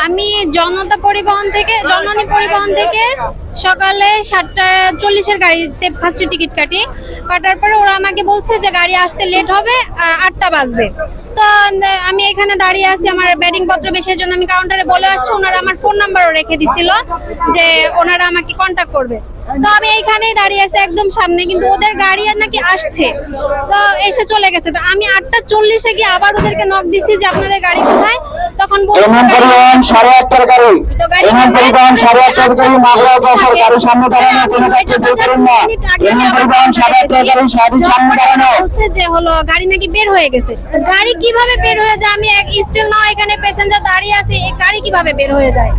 আমি জননী পরিবহন থেকে সকালে 7:40-এর গাড়িতে ফার্স্টে টিকিট কাটার পরে ওরা আমাকে বলছে যে গাড়ি আসতে লেট হবে, 8টা বাজবে। তো আমি এখানে দাঁড়িয়ে আছি, আমার ব্যাটিং পত্র বেশির জন্য আমি কাউন্টারে বলে আসছি। ওনারা আমার ফোন নাম্বারও রেখে দিছিল যে ওনারা আমাকে কন্ট্যাক্ট করবে। তো আমি এইখানেই দাঁড়িয়ে আছি একদম সামনে, কিন্তু ওদের গাড়ি নাকি আসছে, তো এসে চলে গেছে। তো আমি 8:40-এ গিয়ে আবার ওদেরকে নক দিছি যে আপনাদের গাড়ি কোথায়, তখন বলছে যে হলো গাড়ি নাকি বের হয়ে গেছে। তো গাড়ি কিভাবে বের হয়ে যায়, আমি স্টিল না এখানে প্যাসেঞ্জার দাঁড়িয়ে আছি, এই গাড়ি কিভাবে বের হয়ে যায়?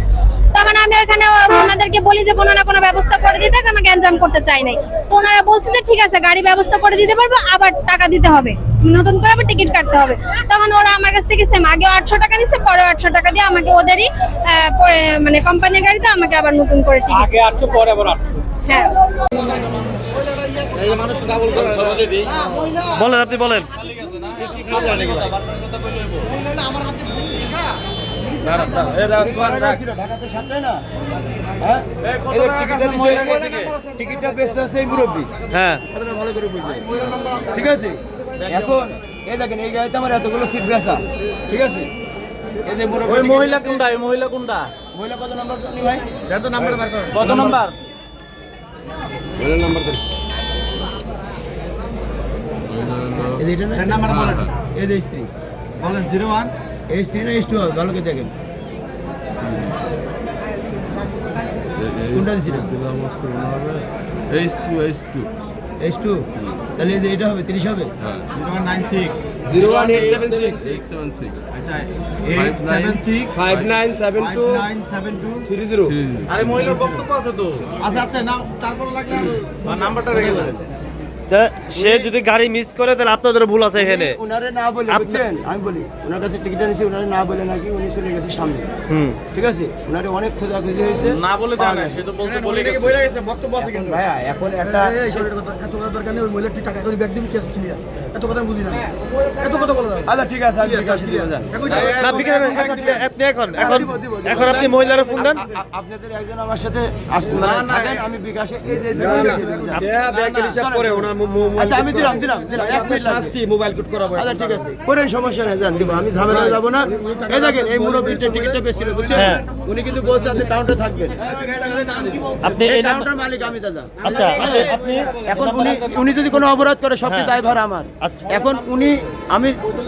তখন আমি ওখানে ওনাদেরকে বলি যে কোনো না কোনো ব্যবস্থা করে দিতে, আমি গ্যাঞ্জাম করতে চাই নাই। তো ওনারা বলছে যে ঠিক আছে গাড়ি ব্যবস্থা করে দিতে পারবো, আবার টাকা দিতে হবে, নতুন করে আবার টিকিট কাটতে হবে। তখন ওরা আমার কাছ থেকে সেম আগে 800 টাকা দিচ্ছে, পরে 800 টাকা দিয়ে আমাকে ওদেরই মানে কোম্পানির গাড়িতে আমাকে আবার নতুন করে টিকিট, আগে 800 পরে আবার 800। হ্যাঁ বলেন, আপনি বলেন। টিকিটটা বেচতে আছে এই মুরব্বী, হ্যাঁ ভালো করে বুঝে, ঠিক আছে। এখন এই দেখেন এই গাড়িতে আমার এতগুলো সিট বেচা, ঠিক আছে। এই যে মুরব্বী মহিলা কোনটা? মহিলা কোনটা? মহিলা কত নাম্বার জানি ভাই? যত নাম্বার বার করেন। কত নাম্বার? মহিলা নাম্বার দেন। এই এটা না নাম্বার বলেন। এই যে স্ত্রী বলেন 01 এই স্ত্রী না S2 ভালো করে দেখেন কোনটা দিছিল? H2 তাহলে এটা হবে 30 হবে। 0196 01876 আচ্ছা 876 5972 30। আরে মহিলার বক্তব্য আছে তো। আচ্ছা আচ্ছা নাম তারপর লাগবে নাম্বারটা রেখে দেন। সে যদি গাড়ি মিস করে তাহলে আপনাদের ভুল আছে এখানে। উনারে না বলে বুঝছেন, আমি বলি ওনার কাছে টিকিট নিয়েছি, উনারে না বলে নাকি উনি চলে গেছে সামনে, ঠিক আছে। উনারে অনেক খোঁজাখুঁজি হয়েছে, না বলে জানে, সে তো বলছে বলে গেছে বক্তব্য আছে কিন্তু ভাইয়া। এখন একটা এত কথা দরকার নেই, ওই মহিলা তুই টাকা করে ব্যাগ দিবি কেস ক্লিয়ার, এত কথা বুঝি না, এত কথা বলা যাবে। আচ্ছা ঠিক আছে, ঠিক আছে দিয়ে যান না বিকেলে আপনি এখন আপনি মহিলার ফোন দেন। আপনাদের একজন আমার সাথে আসবেন, আমি বিকাশে এই যে ব্যাগ হিসাব করে ওনার। আচ্ছা আমি দিলাম শাস্তি মোবাইল কোড করাবো। আচ্ছা ঠিক আছে করেন, সমস্যা নেই, জান দিব, আমি ঝামেলা যাব না। এই দেখেন এই মুরব্বির টিকিটটা বেশিল বুঝছেন, উনি কিন্তু বলছে আপনি কাউন্টারে থাকবেন, আপনি এই কাউন্টার মালিক আমি দাদা। আচ্ছা আপনি এখন উনি যদি কোনো অপরাধ করে সবটি দায়ভার আমার। এখন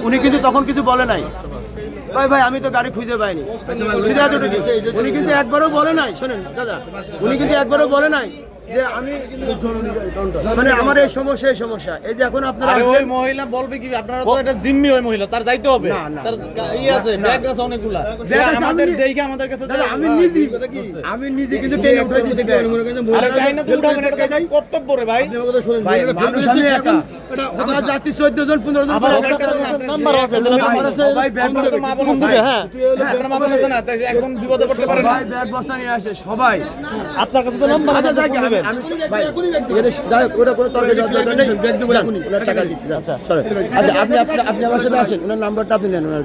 উনি কিন্তু তখন কিছু বলে নাই, ভাই আমি তো গাড়ি খুঁজে পাইনি, উনি কিন্তু একবারও বলে নাই। শোনেন দাদা, উনি কিন্তু একবারও বলে নাই যে আমি মানে আমার এই সমস্যা এই যে এখন আপনারা ওই মহিলা বলবে কি আপনারা তো এটা জিম্মি, ওই মহিলা তার যাইতে হবে, তার ই আছে ব্যাগ আছে অনেকগুলা, আমাদের দেখে আমাদের কাছে আমি নিজে কিন্তু টেনে উঠাই দিয়েছি। আরে তাই না, তো উঠাবেন, এটা তো কর্তব্য রে ভাই। মানুষ আমি একা, আমরা যাত্রী 14 জন 15 জন নাম্বার আছে, ভাই ব্যাগ তো মা বলুন দিবে। হ্যাঁ আপনারা মা বলছেন না, তাই এখন বিপদে পড়তে পারেন, ভাই ব্যাগ বসা নিয়ে আসে সবাই, আপনার কাছে তো নাম্বার আছে, দেখেন আমি ভাই এটা যাই ওটা করে তরকারি ব্যাগ দেব, টাকা দিচ্ছি। আচ্ছা চলেন, আচ্ছা আপনি আমার সাথে আসেন, ওনার নাম্বারটা আপনি নেন ওনার।